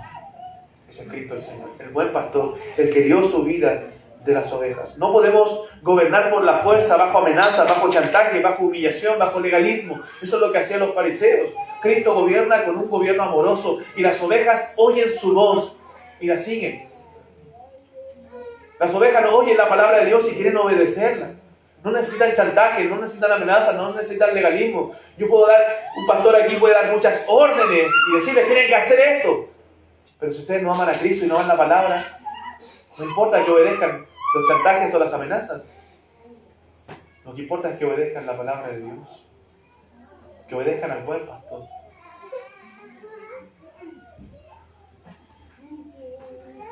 Ese es Cristo el Señor, el buen pastor, el que dio su vida de las ovejas. No podemos gobernar por la fuerza, bajo amenaza, bajo chantaje, bajo humillación, bajo legalismo. Eso es lo que hacían los fariseos. Cristo gobierna con un gobierno amoroso, y las ovejas oyen su voz y la siguen. Las ovejas no oyen la palabra de Dios y quieren obedecerla. No necesitan chantaje, no necesitan amenaza, no necesitan legalismo. Un pastor aquí puede dar muchas órdenes y decirles: tienen que hacer esto. Pero si ustedes no aman a Cristo y no aman la palabra, no importa que obedezcan los chantajes o las amenazas. Lo que importa es que obedezcan la palabra de Dios, que obedezcan al buen pastor.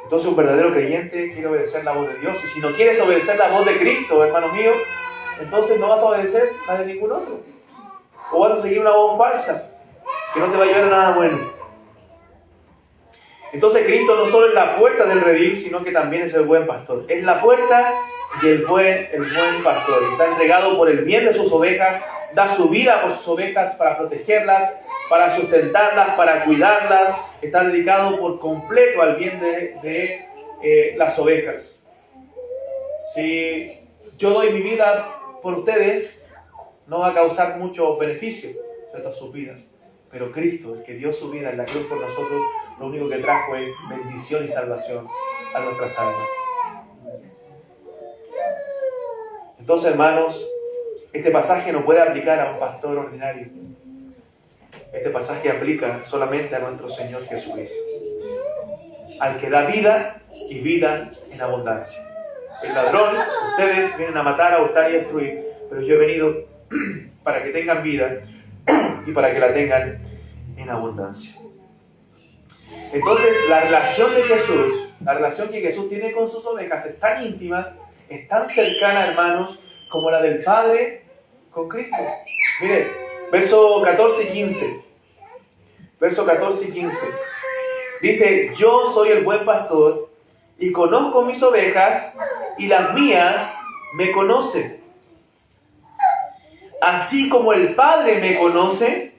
Entonces un verdadero creyente quiere obedecer la voz de Dios. Y si no quieres obedecer la voz de Cristo, hermano mío, entonces no vas a obedecer la de ningún otro. O vas a seguir una voz falsa que no te va a llevar a nada bueno. Entonces Cristo no solo es la puerta del redil, sino que también es el buen pastor. Es la puerta y el buen pastor. Está entregado por el bien de sus ovejas, da su vida por sus ovejas para protegerlas, para sustentarlas, para cuidarlas. Está dedicado por completo al bien de las ovejas. Si yo doy mi vida por ustedes, no va a causar mucho beneficio sobre sus vidas. Pero Cristo, el que dio su vida en la cruz por nosotros, lo único que trajo es bendición y salvación a nuestras almas. Entonces, hermanos, este pasaje no puede aplicar a un pastor ordinario. Este pasaje aplica solamente a nuestro Señor Jesucristo, al que da vida y vida en abundancia. El ladrón, ustedes vienen a matar, a hurtar y a destruir, pero yo he venido para que tengan vida y para que la tengan en abundancia. Entonces, la relación de Jesús, la relación que Jesús tiene con sus ovejas es tan íntima, es tan cercana, hermanos, como la del Padre con Cristo. Miren, verso 14 y 15. Verso 14 y 15. Dice: yo soy el buen pastor y conozco mis ovejas y las mías me conocen. Así como el Padre me conoce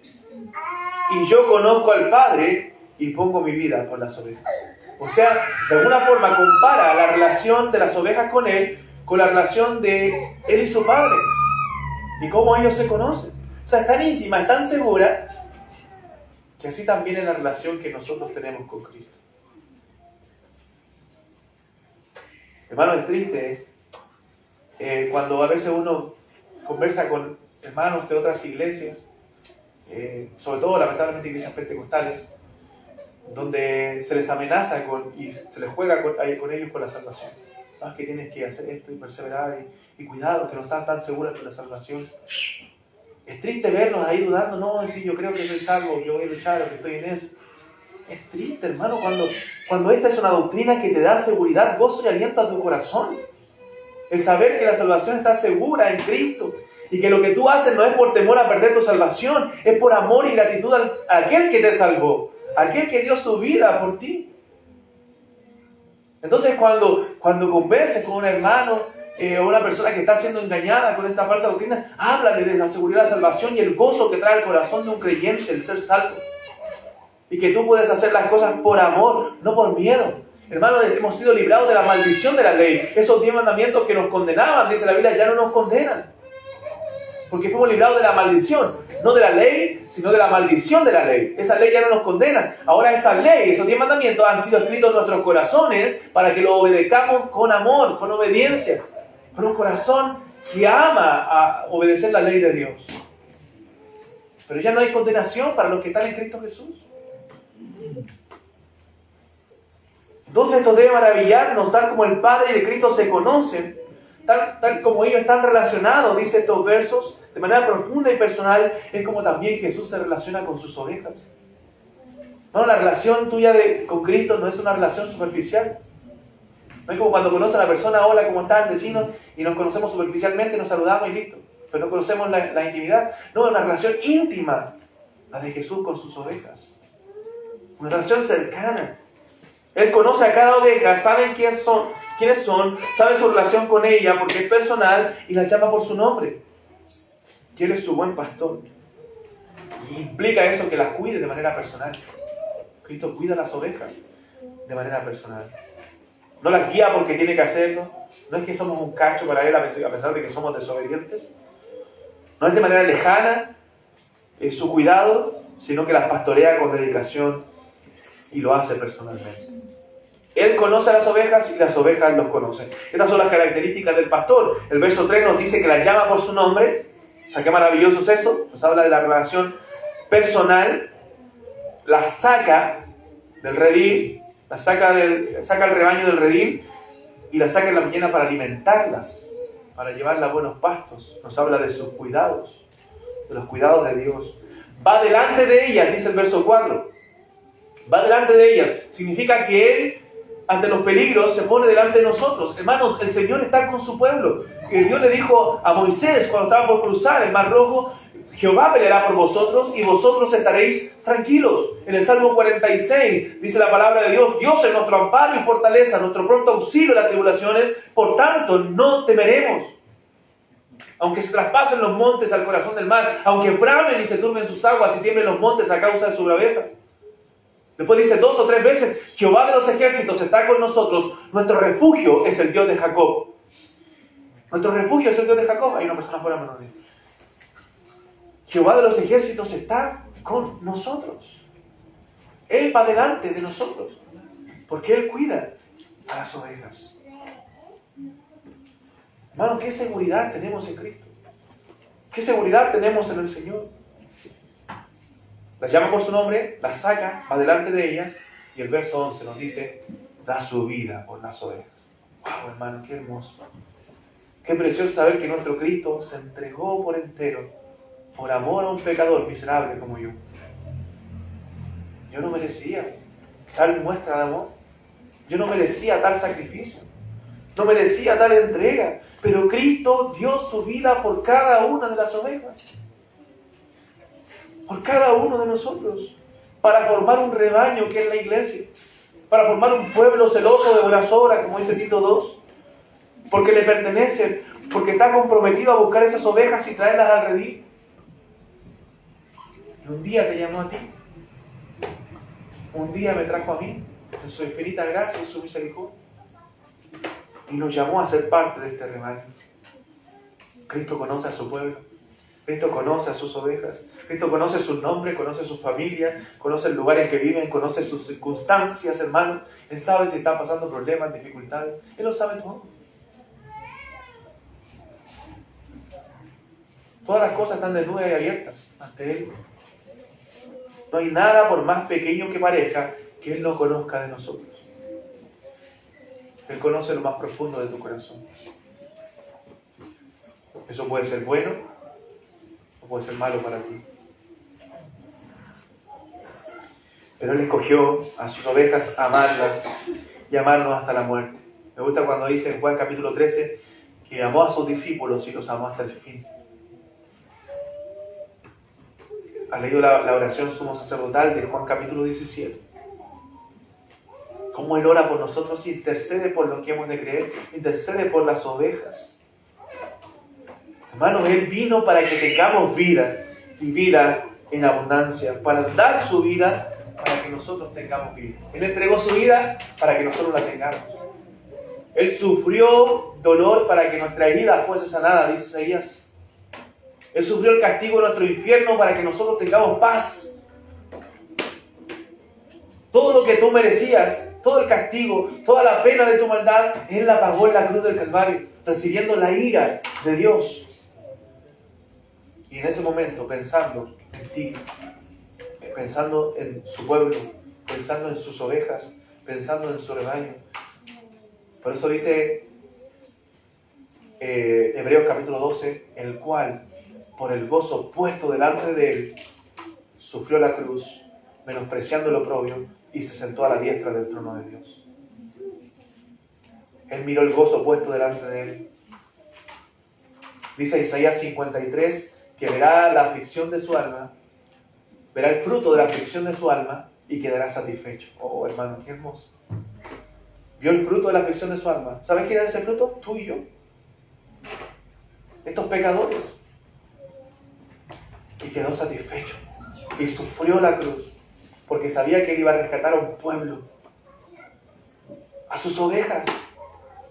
y yo conozco al Padre y pongo mi vida por las ovejas. O sea, de alguna forma compara la relación de las ovejas con Él con la relación de Él y su Padre. Y cómo ellos se conocen. O sea, es tan íntima, es tan segura, que así también es la relación que nosotros tenemos con Cristo. Hermano, es triste cuando a veces uno conversa con hermanos de otras iglesias, sobre todo lamentablemente iglesias pentecostales, donde se les amenaza y se les juega con ellos por la salvación. Es que tienes que hacer esto y perseverar y cuidado, que no estás tan seguras con la salvación. Es triste vernos ahí dudando: no, si yo creo que soy salvo, yo voy a luchar, que estoy en eso. Es triste, hermano, cuando esta es una doctrina que te da seguridad, gozo y aliento a tu corazón. El saber que la salvación está segura en Cristo. Y que lo que tú haces no es por temor a perder tu salvación, es por amor y gratitud a aquel que te salvó, a aquel que dio su vida por ti. Entonces cuando converses con un hermano o una persona que está siendo engañada con esta falsa doctrina, háblale de la seguridad de la salvación y el gozo que trae el corazón de un creyente el ser salvo. Y que tú puedes hacer las cosas por amor, no por miedo. Hermanos, hemos sido librados de la maldición de la ley. Esos 10 mandamientos que nos condenaban, dice la Biblia, ya no nos condenan. Porque fuimos librados de la maldición, no de la ley, sino de la maldición de la ley. Esa ley ya no nos condena. Ahora esa ley, esos 10 mandamientos han sido escritos en nuestros corazones para que lo obedezcamos con amor, con obediencia. Con un corazón que ama a obedecer la ley de Dios. Pero ya no hay condenación para los que están en Cristo Jesús. Entonces esto debe maravillarnos, tal como el Padre y el Cristo se conocen, tal como ellos están relacionados, dice estos versos, de manera profunda y personal, es como también Jesús se relaciona con sus ovejas. No, la relación tuya con Cristo no es una relación superficial. No es como cuando conoces a la persona, hola, ¿cómo están, vecinos? Y nos conocemos superficialmente, nos saludamos y listo. Pero no conocemos la intimidad. No, es una relación íntima, la de Jesús con sus ovejas. Una relación cercana. Él conoce a cada oveja, sabe quiénes son, sabe su relación con ella porque es personal y la llama por su nombre. Y Él es su buen pastor. Y implica eso que las cuide de manera personal. Cristo cuida a las ovejas de manera personal. No las guía porque tiene que hacerlo. No es que somos un cacho para Él a pesar de que somos desobedientes. No es de manera lejana su cuidado, sino que las pastorea con dedicación y lo hace personalmente. Él conoce a las ovejas y las ovejas los conocen. Estas son las características del pastor. El verso 3 nos dice que las llama por su nombre. O sea, qué maravilloso es eso. Nos habla de la relación personal. Las saca del redil, saca el rebaño del redil y las saca en la mañana para alimentarlas, para llevarlas a buenos pastos. Nos habla de sus cuidados, de los cuidados de Dios. Va delante de ellas, dice el verso 4. Va delante de ellas. Significa que Él, ante los peligros, se pone delante de nosotros. Hermanos, el Señor está con su pueblo. Dios le dijo a Moisés cuando estaba por cruzar el Mar Rojo, Jehová peleará por vosotros y vosotros estaréis tranquilos. En el Salmo 46 dice la palabra de Dios, Dios es nuestro amparo y fortaleza, nuestro pronto auxilio en las tribulaciones, por tanto no temeremos. Aunque se traspasen los montes al corazón del mar, aunque bramen y se turben sus aguas y tiemblen los montes a causa de su braveza. Después dice 2 o 3 veces, Jehová de los ejércitos está con nosotros, nuestro refugio es el Dios de Jacob. Nuestro refugio es el Dios de Jacob. Hay una persona afuera, me lo dice. Jehová de los ejércitos está con nosotros. Él va delante de nosotros, porque Él cuida a las ovejas. Hermano, ¿qué seguridad tenemos en Cristo? ¿Qué seguridad tenemos en el Señor? Las llama por su nombre, las saca, va delante de ellas, y el verso 11 nos dice, da su vida por las ovejas. ¡Wow, hermano, qué hermoso! Qué precioso saber que nuestro Cristo se entregó por entero, por amor a un pecador miserable como yo. Yo no merecía tal muestra de amor. Yo no merecía tal sacrificio. No merecía tal entrega. Pero Cristo dio su vida por cada una de las ovejas. Por cada uno de nosotros. Para formar un rebaño que es la iglesia. Para formar un pueblo celoso de buenas obras, como dice Tito 2. Porque le pertenece. Porque está comprometido a buscar esas ovejas y traerlas al redil. Y un día te llamó a ti. Un día me trajo a mí. En su infinita gracia y su misericordia. Y nos llamó a ser parte de este rebaño. Cristo conoce a su pueblo. Cristo conoce a sus ovejas. Cristo conoce su nombre, conoce su familia, conoce el lugar en que viven, conoce sus circunstancias, hermano. Él sabe si están pasando problemas, dificultades. Él lo sabe todo. Todas las cosas están desnudas y abiertas ante Él. No hay nada, por más pequeño que parezca, que Él no conozca de nosotros. Él conoce lo más profundo de tu corazón. Eso puede ser bueno o puede ser malo para ti. Pero Él escogió a sus ovejas amarlas y amarnos hasta la muerte. Me gusta cuando dice en Juan capítulo 13 y amó a sus discípulos y los amó hasta el fin. ¿Has leído la oración sumo sacerdotal de Juan capítulo 17? Cómo Él ora por nosotros, intercede por los que hemos de creer, intercede por las ovejas. Hermanos, Él vino para que tengamos vida, y vida en abundancia, para dar su vida para que nosotros tengamos vida. Él entregó su vida para que nosotros la tengamos. Él sufrió dolor para que nuestra herida fuese sanada, dice Isaías. Él sufrió el castigo de nuestro infierno para que nosotros tengamos paz. Todo lo que tú merecías, todo el castigo, toda la pena de tu maldad, Él la pagó en la cruz del Calvario, recibiendo la ira de Dios. Y en ese momento, pensando en ti, pensando en su pueblo, pensando en sus ovejas, pensando en su rebaño. Por eso dice Hebreos capítulo 12, el cual, por el gozo puesto delante de Él, sufrió la cruz, menospreciando el oprobio, y se sentó a la diestra del trono de Dios. Él miró el gozo puesto delante de Él. Dice Isaías 53, que verá la aflicción de su alma, verá el fruto de la aflicción de su alma y quedará satisfecho. Oh, hermano, qué hermoso. Vio el fruto de la aflicción de su alma. ¿Sabes quién era ese fruto? Tú y yo. Estos pecadores. Y quedó satisfecho. Y sufrió la cruz. Porque sabía que Él iba a rescatar a un pueblo. A sus ovejas.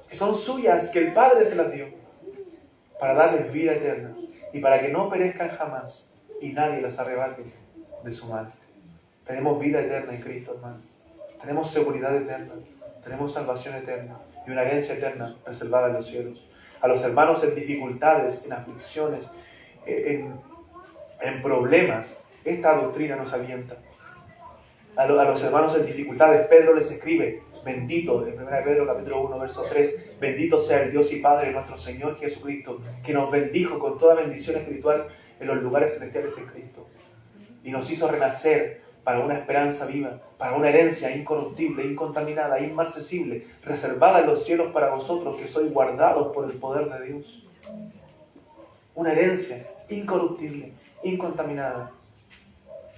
Que son suyas, que el Padre se las dio. Para darles vida eterna. Y para que no perezcan jamás. Y nadie las arrebate de su mano. Tenemos vida eterna en Cristo, hermano. Tenemos seguridad eterna. Tenemos salvación eterna. Y una herencia eterna reservada en los cielos. A los hermanos en dificultades, en aflicciones, en problemas, esta doctrina nos alienta. A los hermanos en dificultades, Pedro les escribe, bendito, en 1 Pedro capítulo 1, verso 3, bendito sea el Dios y Padre de nuestro Señor Jesucristo, que nos bendijo con toda bendición espiritual en los lugares celestiales en Cristo. Y nos hizo renacer para una esperanza viva, para una herencia incorruptible, incontaminada, inmarcesible, reservada en los cielos para vosotros que sois guardados por el poder de Dios. Una herencia incorruptible, incontaminada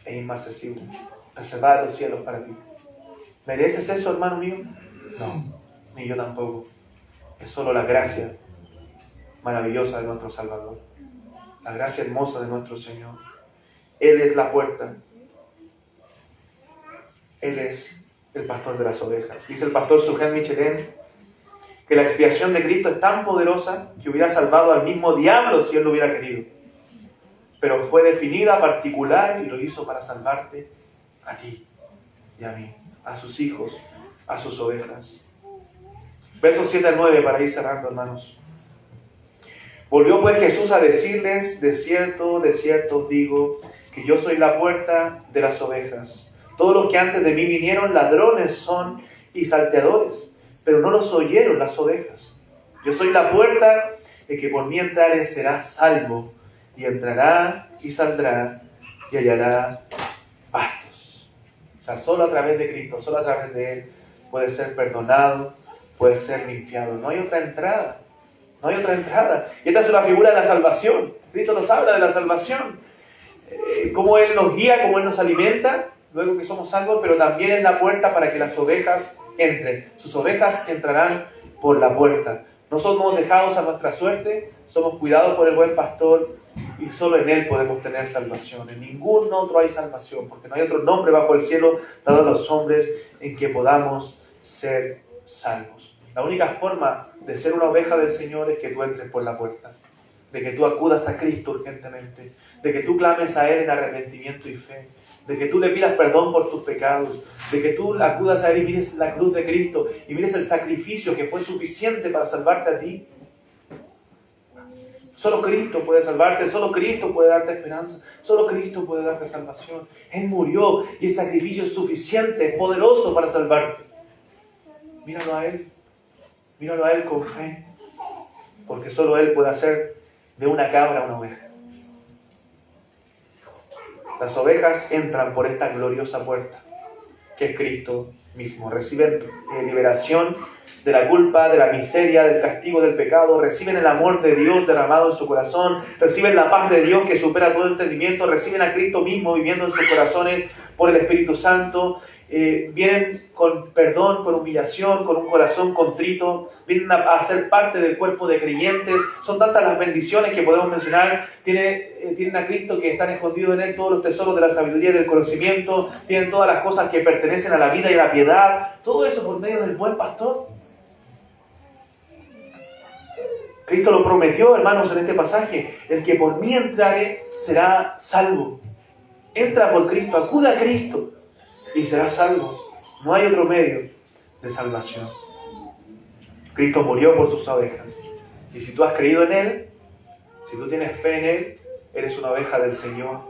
e inmarcesible, reservada en los cielos para ti. ¿Mereces eso, hermano mío? No, ni yo tampoco. Es solo la gracia maravillosa de nuestro Salvador, la gracia hermosa de nuestro Señor. Él es la puerta. Él es el pastor de las ovejas. Dice el pastor Sujén Michelén que la expiación de Cristo es tan poderosa que hubiera salvado al mismo diablo si Él lo hubiera querido. Pero fue definida particular y lo hizo para salvarte a ti y a mí, a sus hijos, a sus ovejas. Versos 7 al 9 para ir cerrando, hermanos. Volvió pues Jesús a decirles, de cierto os digo, que yo soy la puerta de las ovejas. Todos los que antes de mí vinieron ladrones son y salteadores, pero no los oyeron las ovejas. Yo soy la puerta, el que por mí entrare será salvo, y entrará y saldrá y hallará pastos. O sea, solo a través de Cristo, solo a través de Él puede ser perdonado, puede ser limpiado. No hay otra entrada, no hay otra entrada. Y esta es una figura de la salvación. Cristo nos habla de la salvación. Cómo Él nos guía, cómo Él nos alimenta, luego que somos salvos, pero también es la puerta para que las ovejas entren. Sus ovejas entrarán por la puerta. No somos dejados a nuestra suerte, somos cuidados por el buen pastor y solo en Él podemos tener salvación. En ningún otro hay salvación, porque no hay otro nombre bajo el cielo dado a los hombres en que podamos ser salvos. La única forma de ser una oveja del Señor es que tú entres por la puerta, de que tú acudas a Cristo urgentemente, de que tú clames a Él en arrepentimiento y fe, de que tú le pidas perdón por tus pecados, de que tú acudas a Él y mires la cruz de Cristo y mires el sacrificio que fue suficiente para salvarte a ti. Solo Cristo puede salvarte, solo Cristo puede darte esperanza, solo Cristo puede darte salvación. Él murió y el sacrificio es suficiente, poderoso para salvarte. Míralo a Él con fe, porque solo Él puede hacer de una cabra una oveja. Las ovejas entran por esta gloriosa puerta. que es Cristo mismo. Reciben liberación de la culpa, de la miseria, del castigo del pecado. Reciben el amor de Dios derramado en su corazón. Reciben la paz de Dios que supera todo entendimiento. Reciben a Cristo mismo viviendo en sus corazones por el Espíritu Santo. Vienen con perdón, con humillación, con un corazón contrito. Vienen a ser parte del cuerpo de creyentes. Son tantas las bendiciones que podemos mencionar. Tienen a Cristo, que están escondidos en Él todos los tesoros de la sabiduría y del conocimiento. Tienen todas las cosas que pertenecen a la vida y a la piedad. Todo eso por medio del buen pastor. Cristo lo prometió, hermanos, en este pasaje. El que por mí entrare será salvo. Entra por Cristo, acude a Cristo y serás salvo. No hay otro medio de salvación. Cristo murió por sus ovejas. Y si tú has creído en Él, si tú tienes fe en Él, eres una oveja del Señor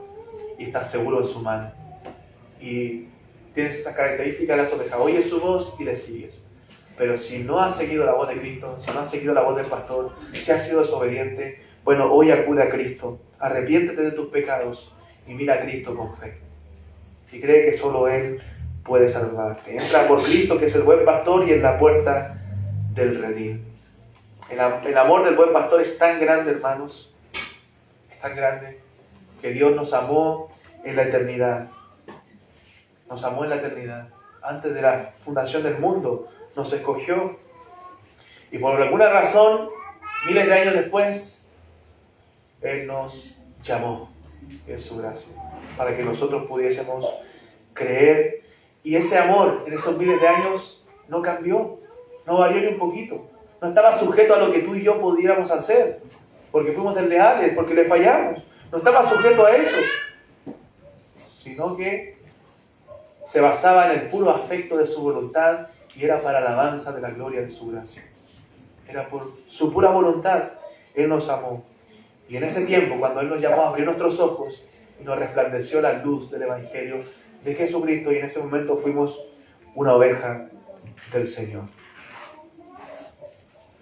y estás seguro en su mano. Y tienes esas características de las ovejas. Oyes su voz y le sigues. Pero si no has seguido la voz de Cristo, si no has seguido la voz del pastor, si has sido desobediente, bueno, hoy acude a Cristo. Arrepiéntete de tus pecados y mira a Cristo con fe. Y cree que solo Él puede salvarte. Entra por Cristo, que es el buen pastor, y en la puerta del redil. El amor del buen pastor es tan grande, hermanos, es tan grande, que Dios nos amó en la eternidad. Nos amó en la eternidad. Antes de la fundación del mundo, nos escogió. Y por alguna razón, miles de años después, Él nos llamó en su gracia, para que nosotros pudiésemos creer. Y ese amor en esos miles de años no cambió, no varió ni un poquito. No estaba sujeto a lo que tú y yo pudiéramos hacer, porque fuimos desleales, porque le fallamos. No estaba sujeto a eso, sino que se basaba en el puro afecto de su voluntad y era para la alabanza de la gloria de su gracia. Era por su pura voluntad. Él nos amó. Y en ese tiempo, cuando Él nos llamó, abrió nuestros ojos y nos resplandeció la luz del Evangelio de Jesucristo, y en ese momento fuimos una oveja del Señor.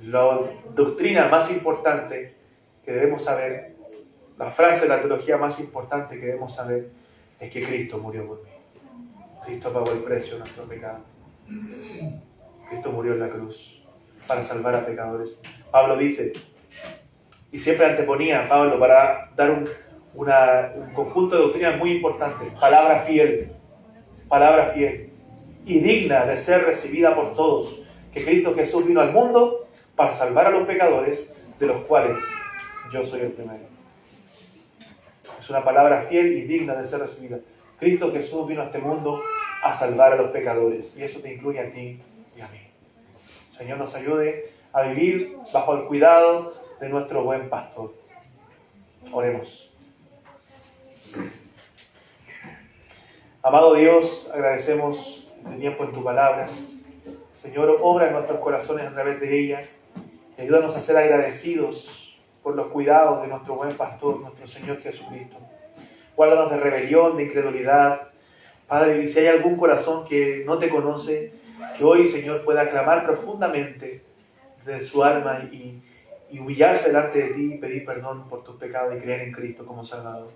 La doctrina más importante que debemos saber, la frase de la teología más importante que debemos saber, es que Cristo murió por mí. Cristo pagó el precio de nuestro pecado. Cristo murió en la cruz para salvar a pecadores. Pablo dice, y siempre anteponía Pablo para dar un conjunto de doctrinas muy importantes: palabra fiel y digna de ser recibida por todos, que Cristo Jesús vino al mundo para salvar a los pecadores, de los cuales yo soy el primero. Es una palabra fiel y digna de ser recibida. Cristo Jesús vino a este mundo a salvar a los pecadores, y eso te incluye a ti y a mí. El Señor nos ayude a vivir bajo el cuidado de nuestro buen pastor. Oremos. Amado Dios, agradecemos el tiempo en tu palabra. Señor, obra en nuestros corazones a través de ella y ayúdanos a ser agradecidos por los cuidados de nuestro buen pastor, nuestro Señor Jesucristo. Guárdanos de rebelión, de incredulidad. Padre, y si hay algún corazón que no te conoce, que hoy, Señor, pueda clamar profundamente de su alma y humillarse delante de ti y pedir perdón por tus pecados y creer en Cristo como Salvador.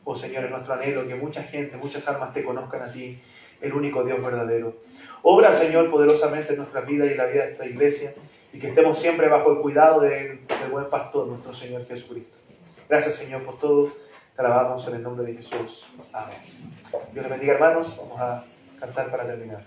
Oh Señor, es nuestro anhelo que mucha gente, muchas almas te conozcan a ti, el único Dios verdadero. Obra, Señor, poderosamente en nuestra vida y en la vida de esta iglesia, y que estemos siempre bajo el cuidado del buen pastor, nuestro Señor Jesucristo. Gracias, Señor, por todo. Te alabamos en el nombre de Jesús. Amén. Dios les bendiga, hermanos. Vamos a cantar para terminar.